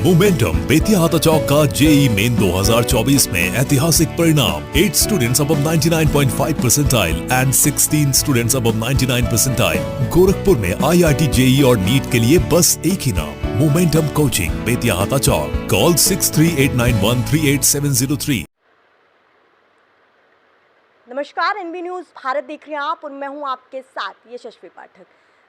Momentum Bettiah हाथा चौक का JEE main 2024 में ऐतिहासिक परिणाम 8 students above 99.5 percentile and 16 students above 99 percentile. Gorakhpur में IIT जेई और नीट के लिए बस एक ही नाम, मोमेंटम कोचिंग बेतिया हाथा चौक। कॉल 6389138703। नमस्कार, एनबी न्यूज भारत देख रहे हैं आप और मैं हूं आपके साथ यशस्वी पाठक।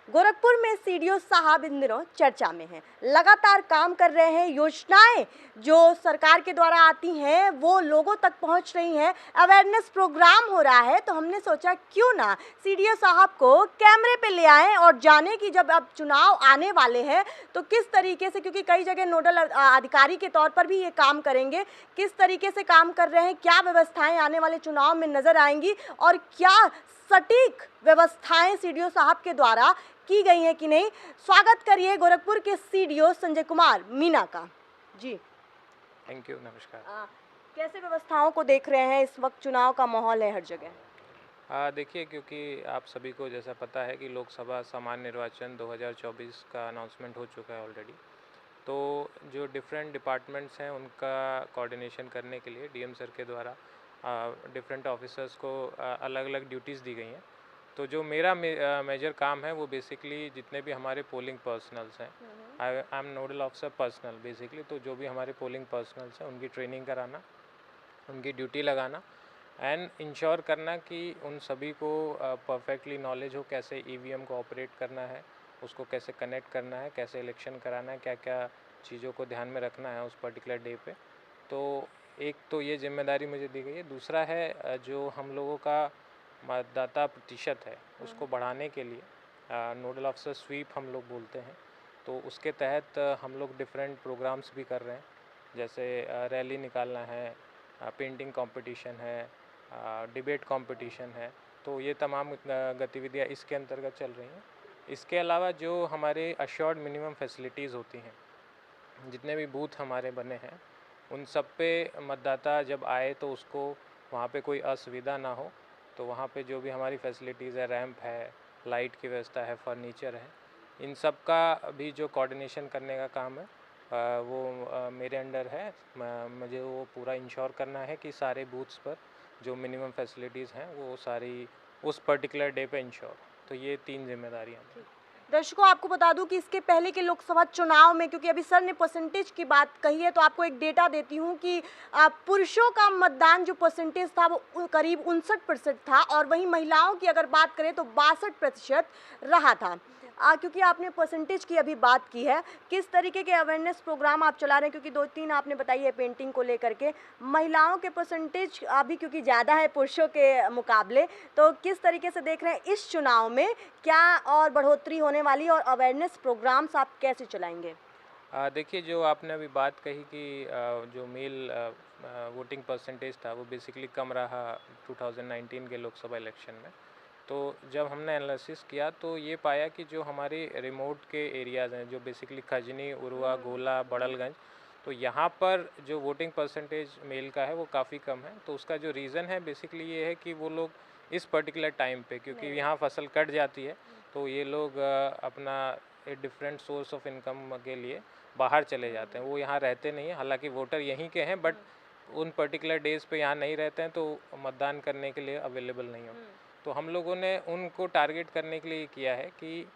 गोरखपुर में सीडीओ साहब इन दिनों चर्चा में हैं, लगातार काम कर रहे हैं। योजनाएं जो सरकार के द्वारा आती हैं वो लोगों तक पहुंच रही हैं, अवेयरनेस प्रोग्राम हो रहा है। तो हमने सोचा क्यों ना सीडीओ साहब को कैमरे पे ले आएं और जाने कि जब अब चुनाव आने वाले हैं तो किस तरीके से, क्योंकि कई जगह नोडल अधिकारी के तौर पर भी ये काम करेंगे, किस तरीके से काम कर रहे हैं, क्या व्यवस्थाएं आने वाले चुनाव में नजर आएंगी और क्या सटीक व्यवस्थाएं सीडीओ साहब के द्वारा की गई हैं कि नहीं। स्वागत करिए गोरखपुर के सीडीओ संजय कुमार मीना का। जी थैंक यू, नमस्कार। कैसे व्यवस्थाओं को देख रहे हैं? इस वक्त चुनाव का माहौल है हर जगह। देखिए, क्योंकि आप सभी को जैसा पता है कि लोकसभा सामान्य निर्वाचन 2024 का अनाउंसमेंट हो चुका है ऑलरेडी। तो जो डिफरेंट डिपार्टमेंट्स हैं उनका कोऑर्डिनेशन करने के लिए डीएम सर के द्वारा डिफरेंट ऑफिसर्स को अलग अलग ड्यूटीज़ दी गई हैं। तो जो मेरा मेजर काम है वो बेसिकली जितने भी हमारे पोलिंग पर्सनल्स हैं, I am nodal officer personal basically. तो जो भी हमारे पोलिंग पर्सनल्स हैं उनकी ट्रेनिंग कराना, उनकी ड्यूटी लगाना एंड इंश्योर करना कि उन सभी को परफेक्टली नॉलेज हो कैसे ईवीएम को ऑपरेट करना है, उसको कैसे कनेक्ट करना है, कैसे इलेक्शन कराना है, क्या क्या चीज़ों को ध्यान में रखना है उस पर्टिकुलर डे पे। तो एक तो ये जिम्मेदारी मुझे दी गई है। दूसरा है जो हम लोगों का मतदाता प्रतिशत है उसको बढ़ाने के लिए नोडल ऑफिसर स्वीप हम लोग बोलते हैं। तो उसके तहत हम लोग डिफरेंट प्रोग्राम्स भी कर रहे हैं, जैसे रैली निकालना है, पेंटिंग कंपटीशन है, डिबेट कंपटीशन है। तो ये तमाम गतिविधियाँ इसके अंतर्गत चल रही हैं। इसके अलावा जो हमारे अश्योर्ड मिनिमम फैसिलिटीज़ होती हैं, जितने भी बूथ हमारे बने हैं उन सब पे मतदाता जब आए तो उसको वहाँ पे कोई असुविधा ना हो। तो वहाँ पे जो भी हमारी फैसिलिटीज़ है, रैंप है, लाइट की व्यवस्था है, फर्नीचर है, इन सब का भी जो कोऑर्डिनेशन करने का काम है वो मेरे अंडर है। मुझे वो पूरा इंश्योर करना है कि सारे बूथ्स पर जो मिनिमम फैसिलिटीज़ हैं वो सारी उस पर्टिकुलर डे पे इंश्योर। तो ये 3 जिम्मेदारियाँ हैं। दर्शकों, आपको बता दूं कि इसके पहले के लोकसभा चुनाव में, क्योंकि अभी सर ने परसेंटेज की बात कही है, तो आपको एक डेटा देती हूं कि पुरुषों का मतदान जो परसेंटेज था वो करीब 59% था और वहीं महिलाओं की अगर बात करें तो 62% रहा था। क्योंकि आपने परसेंटेज की अभी बात की है, किस तरीके के अवेयरनेस प्रोग्राम आप चला रहे हैं? क्योंकि 2-3 आपने बताई है पेंटिंग को लेकर के, महिलाओं के परसेंटेज अभी क्योंकि ज़्यादा है पुरुषों के मुकाबले, तो किस तरीके से देख रहे हैं इस चुनाव में क्या और बढ़ोतरी होने वाली और अवेयरनेस प्रोग्राम्स आप कैसे चलाएंगे? देखिए, जो आपने अभी बात कही कि जो मेल वोटिंग परसेंटेज था वो बेसिकली कम रहा 2019 के लोकसभा इलेक्शन में। तो जब हमने एनालिसिस किया तो ये पाया कि जो हमारे रिमोट के एरियाज़ हैं, जो बेसिकली खजनी, उरुआ, गोला, बड़लगंज, तो यहाँ पर जो वोटिंग परसेंटेज मेल का है वो काफ़ी कम है। तो उसका जो रीज़न है बेसिकली ये है कि वो लोग इस पर्टिकुलर टाइम पे, क्योंकि यहाँ फसल कट जाती है, तो ये लोग अपना एक डिफरेंट सोर्स ऑफ इनकम के लिए बाहर चले जाते हैं। वो यहाँ रहते नहीं हैं, हालांकि वोटर यहीं के हैं, बट उन पर्टिकुलर डेज़ पे यहाँ नहीं रहते हैं तो मतदान करने के लिए अवेलेबल नहीं हो। तो हम लोगों ने उनको टारगेट करने के लिए किया है कि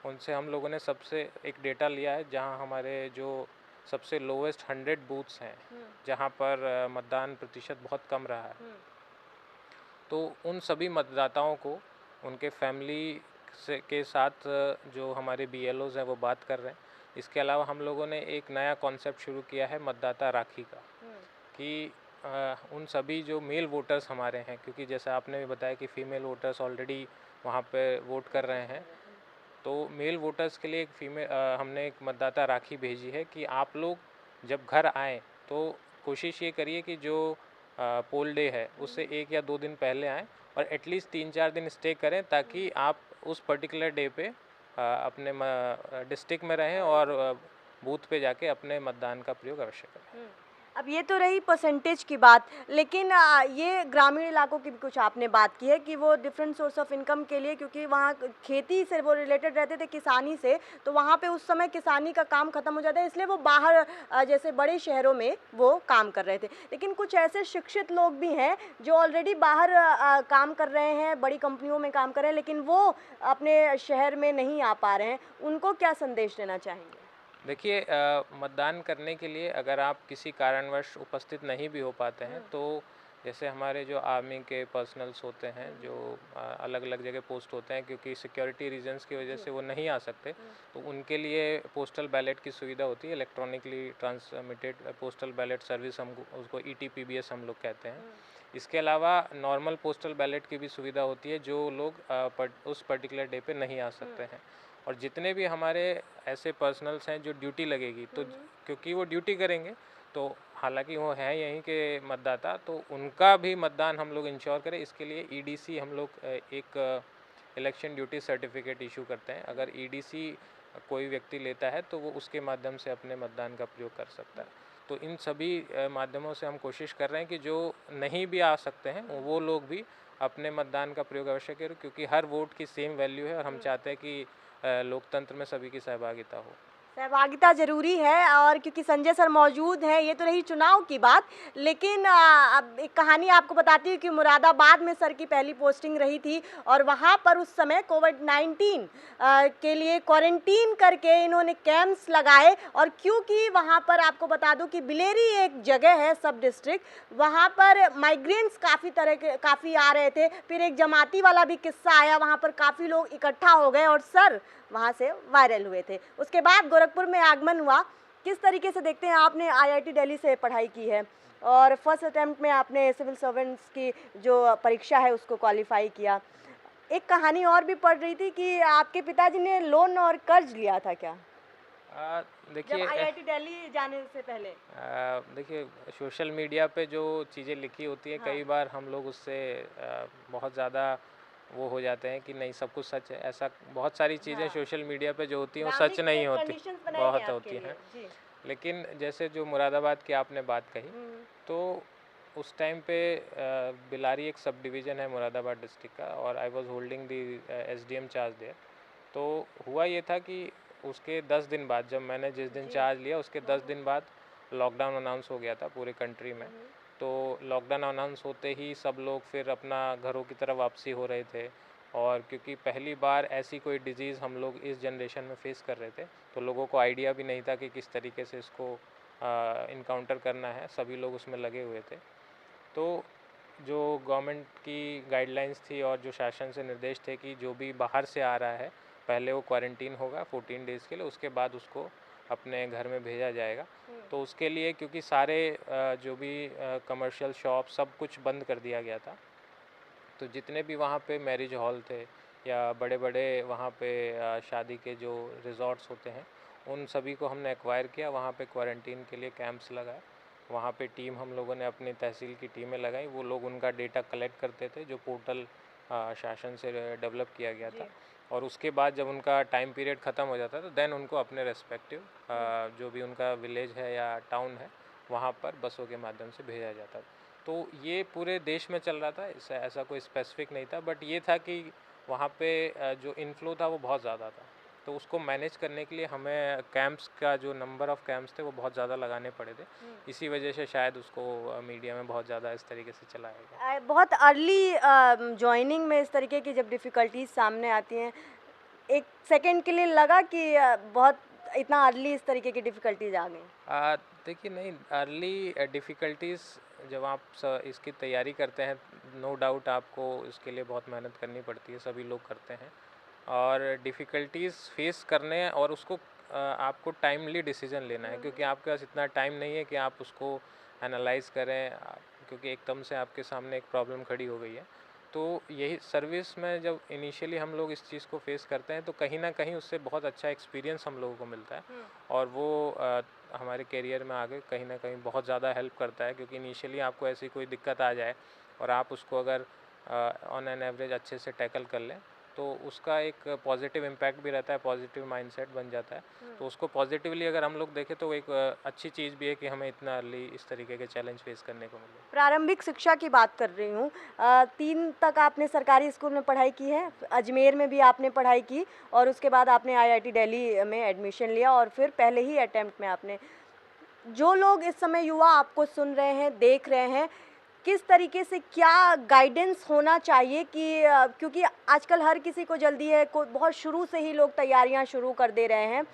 उनसे हम लोगों ने सबसे एक डेटा लिया है जहाँ हमारे जो सबसे लोवेस्ट 100 बूथ्स हैं जहाँ पर मतदान प्रतिशत बहुत कम रहा है, तो उन सभी मतदाताओं को उनके फैमिली से के साथ जो हमारे BLOs हैं वो बात कर रहे हैं। इसके अलावा हम लोगों ने एक नया कॉन्सेप्ट शुरू किया है मतदाता राखी का, कि उन सभी जो मेल वोटर्स हमारे हैं, क्योंकि जैसा आपने भी बताया कि फ़ीमेल वोटर्स ऑलरेडी वहाँ पे वोट कर रहे हैं, तो मेल वोटर्स के लिए हमने एक मतदाता राखी भेजी है कि आप लोग जब घर आएँ तो कोशिश ये करिए कि जो पोल डे है उससे 1 या 2 दिन पहले आएँ और एटलीस्ट 3-4 दिन स्टे करें, ताकि आप उस पर्टिकुलर डे पे अपने डिस्ट्रिक्ट में रहें और बूथ पे जाके अपने मतदान का प्रयोग अवश्य करें। अब ये तो रही परसेंटेज की बात, लेकिन ये ग्रामीण इलाकों की भी कुछ आपने बात की है कि वो डिफरेंट सोर्स ऑफ इनकम के लिए, क्योंकि वहाँ खेती से वो रिलेटेड रहते थे, किसानी से, तो वहाँ पे उस समय किसानी का काम खत्म हो जाता है, इसलिए वो बाहर जैसे बड़े शहरों में वो काम कर रहे थे। लेकिन कुछ ऐसे शिक्षित लोग भी हैं जो ऑलरेडी बाहर काम कर रहे हैं, बड़ी कंपनियों में काम कर रहे हैं, लेकिन वो अपने शहर में नहीं आ पा रहे हैं, उनको क्या संदेश देना चाहेंगे? देखिए, मतदान करने के लिए अगर आप किसी कारणवश उपस्थित नहीं भी हो पाते हैं, तो जैसे हमारे जो आर्मी के पर्सनल्स होते हैं जो अलग अलग जगह पोस्ट होते हैं, क्योंकि सिक्योरिटी रीजंस की वजह से वो नहीं आ सकते, तो उनके लिए पोस्टल बैलेट की सुविधा होती है, electronically transmitted postal ballot service, हम उसको ETPBS हम लोग कहते हैं। इसके अलावा नॉर्मल पोस्टल बैलेट की भी सुविधा होती है जो लोग उस पर्टिकुलर डे पे नहीं आ सकते हैं। और जितने भी हमारे ऐसे पर्सनल्स हैं जो ड्यूटी लगेगी, तो क्योंकि वो ड्यूटी करेंगे, तो हालांकि वो हैं यहीं के मतदाता, तो उनका भी मतदान हम लोग इंश्योर करें, इसके लिए EDC हम लोग एक इलेक्शन ड्यूटी सर्टिफिकेट इशू करते हैं। अगर EDC कोई व्यक्ति लेता है तो वो उसके माध्यम से अपने मतदान का प्रयोग कर सकता है। तो इन सभी माध्यमों से हम कोशिश कर रहे हैं कि जो नहीं भी आ सकते हैं वो लोग भी अपने मतदान का प्रयोग अवश्य करें, क्योंकि हर वोट की सेम वैल्यू है और हम चाहते हैं कि लोकतंत्र में सभी की सहभागिता हो। सहभागिता ज़रूरी है, और क्योंकि संजय सर मौजूद हैं, ये तो रही चुनाव की बात, लेकिन अब एक कहानी आपको बताती हूँ कि मुरादाबाद में सर की पहली पोस्टिंग रही थी, और वहाँ पर उस समय कोविड-19 के लिए क्वारंटीन करके इन्होंने कैंप्स लगाए। और क्योंकि वहाँ पर आपको बता दूँ कि बिलेरी एक जगह है, सब डिस्ट्रिक्ट, वहाँ पर माइग्रेंट्स काफ़ी आ रहे थे, फिर एक जमाती वाला भी किस्सा आया, वहाँ पर काफ़ी लोग इकट्ठा हो गए और सर वहाँ से वायरल हुए थे। उसके बाद गोरखपुर में आगमन हुआ। किस तरीके से देखते हैं, आपने IIT दिल्ली से पढ़ाई की है और फर्स्ट अटेम्प्ट में आपने सिविल सर्वेंट्स की जो परीक्षा है उसको क्वालिफाई किया। एक कहानी और भी पढ़ रही थी कि आपके पिताजी ने लोन और कर्ज लिया था क्या, जब देखिए, IIT दिल्ली जाने से पहले? देखिए, सोशल मीडिया पे जो चीज़ें लिखी होती हैं, हाँ। कई बार हम लोग उससे बहुत ज़्यादा वो हो जाते हैं कि नहीं सब कुछ सच है। ऐसा बहुत सारी चीज़ें हाँ। सोशल मीडिया पे जो होती हैं वो ग्रामीण सच नहीं होती, कंडीशंस बनाई बहुत हैं आपके होती लिए। हैं। जी। लेकिन जैसे जो मुरादाबाद की आपने बात कही, तो उस टाइम पे बिलारी एक सब डिवीज़न है मुरादाबाद डिस्ट्रिक्ट का, और I was holding the SDM charge there. तो हुआ ये था कि उसके 10 दिन बाद, जब मैंने जिस दिन चार्ज लिया उसके 10 दिन बाद लॉकडाउन अनाउंस हो गया था पूरे कंट्री में। तो लॉकडाउन अनाउंस होते ही सब लोग फिर अपना घरों की तरफ वापसी हो रहे थे, और क्योंकि पहली बार ऐसी कोई डिज़ीज़ हम लोग इस जनरेशन में फेस कर रहे थे, तो लोगों को आइडिया भी नहीं था कि किस तरीके से इसको इनकाउंटर करना है। सभी लोग उसमें लगे हुए थे। तो जो गवर्नमेंट की गाइडलाइंस थी और जो शासन से निर्देश थे कि जो भी बाहर से आ रहा है पहले वो क्वारंटीन होगा 14 डेज़ के लिए, उसके बाद उसको अपने घर में भेजा जाएगा। तो उसके लिए क्योंकि सारे जो भी कमर्शियल शॉप सब कुछ बंद कर दिया गया था, तो जितने भी वहाँ पे मैरिज हॉल थे या बड़े बड़े वहाँ पे शादी के जो रिजॉर्ट्स होते हैं, उन सभी को हमने एक्वायर किया, वहाँ पे क्वारंटीन के लिए कैंप्स लगाए। वहाँ पे टीम हम लोगों ने अपनी तहसील की टीमें लगाई, वो लोग उनका डेटा कलेक्ट करते थे जो पोर्टल शासन से डेवलप किया गया था। और उसके बाद जब उनका टाइम पीरियड ख़त्म हो जाता तो देन उनको अपने रेस्पेक्टिव जो भी उनका विलेज है या टाउन है वहाँ पर बसों के माध्यम से भेजा जाता था। तो ये पूरे देश में चल रहा था, ऐसा कोई स्पेसिफिक नहीं था, बट ये था कि वहाँ पे जो इनफ्लो था वो बहुत ज़्यादा था, तो उसको मैनेज करने के लिए हमें कैंप्स का जो नंबर ऑफ़ कैंप्स थे वो बहुत ज़्यादा लगाने पड़े थे। इसी वजह से शायद उसको मीडिया में बहुत ज़्यादा इस तरीके से चलाया गया। बहुत अर्ली जॉइनिंग में इस तरीके की जब डिफ़िकल्टीज सामने आती हैं, एक सेकंड के लिए लगा कि बहुत इतना अर्ली इस तरीके की डिफ़िकल्टीज आ गई? देखिए, नहीं, अर्ली डिफ़िकल्टीज़ जब आप इसकी तैयारी करते हैं, नो डाउट आपको इसके लिए बहुत मेहनत करनी पड़ती है, सभी लोग करते हैं। और डिफ़िकल्टीज़ फेस करने और उसको आपको टाइमली डिसीजन लेना है, क्योंकि आपके पास इतना टाइम नहीं है कि आप उसको एनालाइज़ करें, क्योंकि एकदम से आपके सामने एक प्रॉब्लम खड़ी हो गई है। तो यही सर्विस में जब इनिशियली हम लोग इस चीज़ को फेस करते हैं तो कहीं ना कहीं उससे बहुत अच्छा एक्सपीरियंस हम लोगों को मिलता है, और वो हमारे करियर में आगे कहीं ना कहीं बहुत ज़्यादा हेल्प करता है। क्योंकि इनिशियली आपको ऐसी कोई दिक्कत आ जाए और आप उसको अगर ऑन एन एवरेज अच्छे से टैकल कर लें, तो उसका एक पॉजिटिव इम्पैक्ट भी रहता है, पॉजिटिव माइंडसेट बन जाता है। तो उसको पॉजिटिवली अगर हम लोग देखें तो एक अच्छी चीज़ भी है कि हमें इतना अर्ली इस तरीके के चैलेंज फेस करने को मिले। प्रारंभिक शिक्षा की बात कर रही हूँ। 3 तक आपने सरकारी स्कूल में पढ़ाई की है, अजमेर में भी आपने पढ़ाई की और उसके बाद आपने आईआईटी दिल्ली में एडमिशन लिया और फिर पहले ही अटेम्प्ट में आपने। जो लोग इस समय युवा आपको सुन रहे हैं, देख रहे हैं, किस तरीके से क्या गाइडेंस होना चाहिए कि क्योंकि आजकल हर किसी को जल्दी है, को बहुत शुरू से ही लोग तैयारियां शुरू कर दे रहे हैं,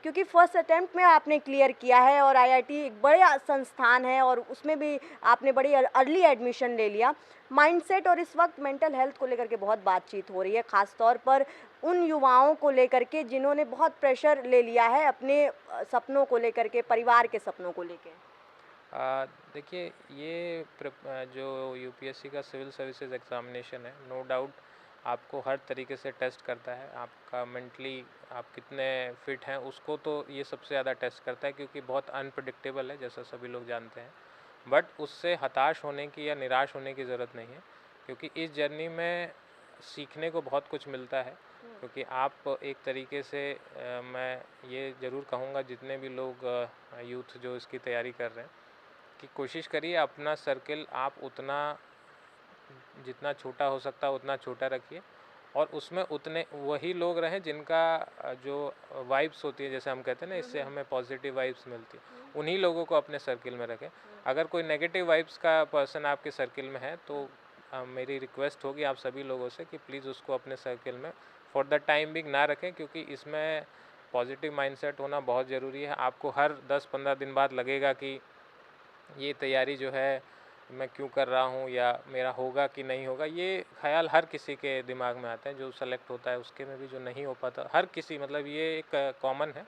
क्योंकि फर्स्ट अटेम्प्ट में आपने क्लियर किया है और आईआईटी एक बड़ा संस्थान है और उसमें भी आपने बड़ी अर्ली एडमिशन ले लिया। माइंडसेट और इस वक्त मेंटल हेल्थ को लेकर के बहुत बातचीत हो रही है, ख़ास तौर पर उन युवाओं को लेकर के जिन्होंने बहुत प्रेशर ले लिया है अपने सपनों को लेकर के, परिवार के सपनों को लेकर। देखिए, ये जो यूपीएससी का सिविल सर्विसेज एग्ज़ामिनेशन है, नो डाउट आपको हर तरीके से टेस्ट करता है। आपका मेंटली आप कितने फिट हैं उसको तो ये सबसे ज़्यादा टेस्ट करता है, क्योंकि बहुत अनप्रिडिक्टेबल है जैसा सभी लोग जानते हैं। बट उससे हताश होने की या निराश होने की ज़रूरत नहीं है, क्योंकि इस जर्नी में सीखने को बहुत कुछ मिलता है। क्योंकि आप एक तरीके से मैं ये ज़रूर कहूँगा जितने भी लोग यूथ जो इसकी तैयारी कर रहे हैं कि कोशिश करिए अपना सर्किल आप उतना जितना छोटा हो सकता है उतना छोटा रखिए और उसमें उतने वही लोग रहें जिनका जो वाइब्स होती है, जैसे हम कहते हैं ना, इससे हमें पॉजिटिव वाइब्स मिलती है, उन्हीं लोगों को अपने सर्किल में रखें। अगर कोई नेगेटिव वाइब्स का पर्सन आपके सर्किल में है तो मेरी रिक्वेस्ट होगी आप सभी लोगों से कि प्लीज़ उसको अपने सर्किल में फॉर द टाइम बिंग ना रखें, क्योंकि इसमें पॉजिटिव माइंडसेट होना बहुत ज़रूरी है। आपको हर 10-15 दिन बाद लगेगा कि ये तैयारी जो है मैं क्यों कर रहा हूँ या मेरा होगा कि नहीं होगा। ये ख्याल हर किसी के दिमाग में आते हैं, जो सेलेक्ट होता है उसके में भी, जो नहीं हो पाता, हर किसी, मतलब ये एक कॉमन है।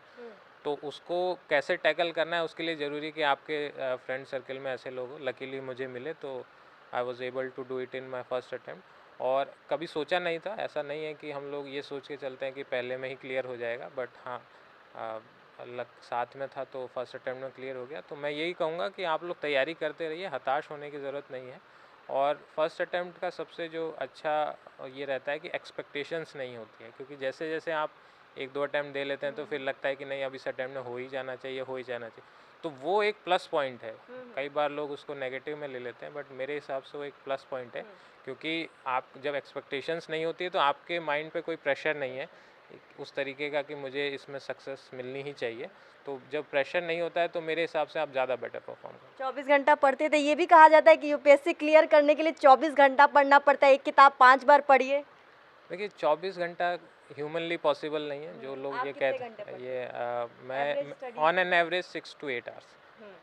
तो उसको कैसे टैकल करना है उसके लिए ज़रूरी है कि आपके फ्रेंड सर्कल में ऐसे लोग लकीली मुझे मिले, तो I was able to do it in my first attempt. और कभी सोचा नहीं था, ऐसा नहीं है कि हम लोग ये सोच के चलते हैं कि पहले में ही क्लियर हो जाएगा, बट हाँ लक साथ में था तो फर्स्ट अटैम्प्ट में क्लियर हो गया। तो मैं यही कहूँगा कि आप लोग तैयारी करते रहिए, हताश होने की ज़रूरत नहीं है। और फर्स्ट अटैम्प्ट का सबसे जो अच्छा ये रहता है कि एक्सपेक्टेशंस नहीं होती है, क्योंकि जैसे जैसे आप 1-2 अटैम्प्ट दे लेते हैं तो फिर लगता है कि नहीं अब इस अटैम्प्ट में हो ही जाना चाहिए, हो ही जाना चाहिए। तो वो एक प्लस पॉइंट है। कई बार लोग उसको नेगेटिव में ले लेते हैं, बट मेरे हिसाब से वो एक प्लस पॉइंट है, क्योंकि आप जब एक्सपेक्टेशंस नहीं होती है तो आपके माइंड पे कोई प्रेशर नहीं है उस तरीके का कि मुझे इसमें सक्सेस मिलनी ही चाहिए। तो जब प्रेशर नहीं होता है तो मेरे हिसाब से आप ज़्यादा बेटर परफॉर्म करें। 24 घंटा पढ़ते थे, ये भी कहा जाता है कि यूपीएससी क्लियर करने के लिए 24 घंटा पढ़ना पड़ता है, एक किताब 5 बार पढ़िए। देखिए, 24 घंटा ह्यूमनली पॉसिबल नहीं है। जो लोग आप ये कितने कहते घंटे हैं, पढ़ते ये एवरेज मैं study? On an average 6 to 8 hours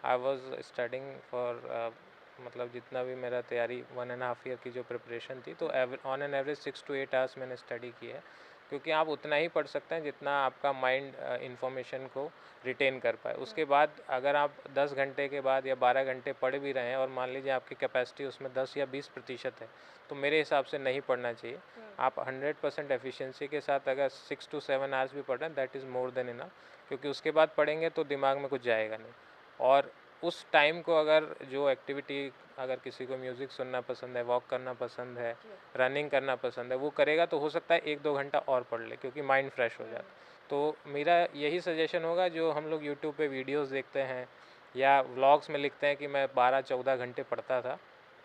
I was studying for, मतलब जितना भी मेरा तैयारी 1.5 ईयर की जो प्रिपरेशन थी, तो on an average 6 to 8 hours मैंने स्टडी की है। क्योंकि आप उतना ही पढ़ सकते हैं जितना आपका माइंड इंफॉर्मेशन को रिटेन कर पाए। उसके बाद अगर आप 10 घंटे के बाद या 12 घंटे पढ़ भी रहे हैं और मान लीजिए आपकी कैपेसिटी उसमें 10 या 20% है, तो मेरे हिसाब से नहीं पढ़ना चाहिए। आप 100% एफिशिएंसी के साथ अगर 6 to 7 आवर्स भी पढ़ रहे हैं, that is more than enough, क्योंकि उसके बाद पढ़ेंगे तो दिमाग में कुछ जाएगा नहीं। और उस टाइम को अगर जो एक्टिविटी, अगर किसी को म्यूज़िक सुनना पसंद है, वॉक करना पसंद है, रनिंग करना पसंद है, वो करेगा तो हो सकता है 1-2 घंटा और पढ़ ले, क्योंकि माइंड फ्रेश हो जाता है। तो मेरा यही सजेशन होगा, जो हम लोग यूट्यूब पे वीडियोस देखते हैं या व्लॉग्स में लिखते हैं कि मैं 12-14 घंटे पढ़ता था,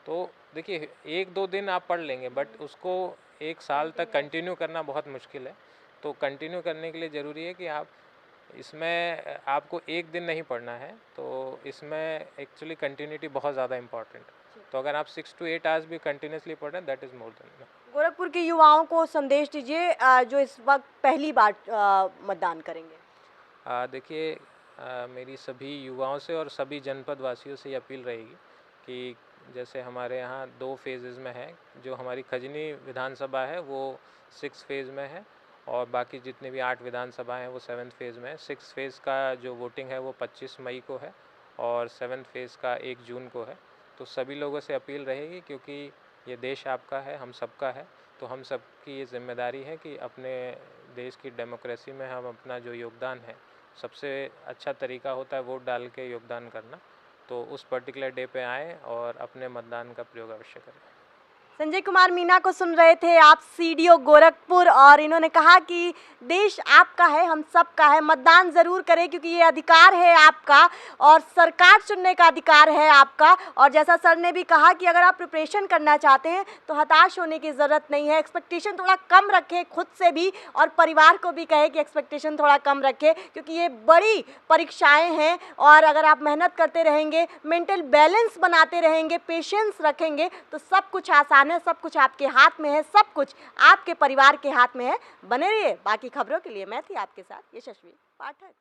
तो देखिए 1-2 दिन आप पढ़ लेंगे, बट उसको 1 साल तक कंटिन्यू करना बहुत मुश्किल है। तो कंटिन्यू करने के लिए ज़रूरी है कि आप इसमें आपको एक दिन नहीं पढ़ना है, तो इसमें एक्चुअली कंटिन्यूटी बहुत ज़्यादा इंपॉर्टेंट है। तो अगर आप 6 to 8 आवर्स भी कंटिन्यूसली पढ़ रहे हैं, that is more than. Gorakhpur के युवाओं को संदेश दीजिए जो इस वक्त पहली बार मतदान करेंगे। देखिए, मेरी सभी युवाओं से और सभी जनपद वासियों से ये अपील रहेगी कि जैसे हमारे यहाँ 2 फेजेज़ में है। जो हमारी खजनी विधानसभा है वो 6 फेज़ में है, और बाकी जितने भी 8 विधानसभा हैं वो 7th फेज़ में है। 6 फेज़ का जो वोटिंग है वो 25 मई को है और 7th फेज़ का 1 जून को है। तो सभी लोगों से अपील रहेगी, क्योंकि ये देश आपका है, हम सबका है, तो हम सबकी ये जिम्मेदारी है कि अपने देश की डेमोक्रेसी में हम अपना जो योगदान है, सबसे अच्छा तरीका होता है वोट डाल के योगदान करना। तो उस पर्टिकुलर डे पे आएँ और अपने मतदान का प्रयोग अवश्य करें। संजय कुमार मीना को सुन रहे थे आप, सीडीओ गोरखपुर, और इन्होंने कहा कि देश आपका है, हम सबका है, मतदान ज़रूर करें क्योंकि ये अधिकार है आपका और सरकार चुनने का अधिकार है आपका। और जैसा सर ने भी कहा कि अगर आप प्रिपरेशन करना चाहते हैं तो हताश होने की ज़रूरत नहीं है, एक्सपेक्टेशन थोड़ा कम रखें खुद से भी और परिवार को भी कहे कि एक्सपेक्टेशन थोड़ा कम रखें क्योंकि ये बड़ी परीक्षाएँ हैं और अगर आप मेहनत करते रहेंगे, मेंटल बैलेंस बनाते रहेंगे, पेशेंस रखेंगे तो सब कुछ आसान है, सब कुछ आपके हाथ में है, सब कुछ आपके परिवार के हाथ में है। बने रहिए। बाकी खबरों के लिए मैं थी आपके साथ यशस्वी पाठक।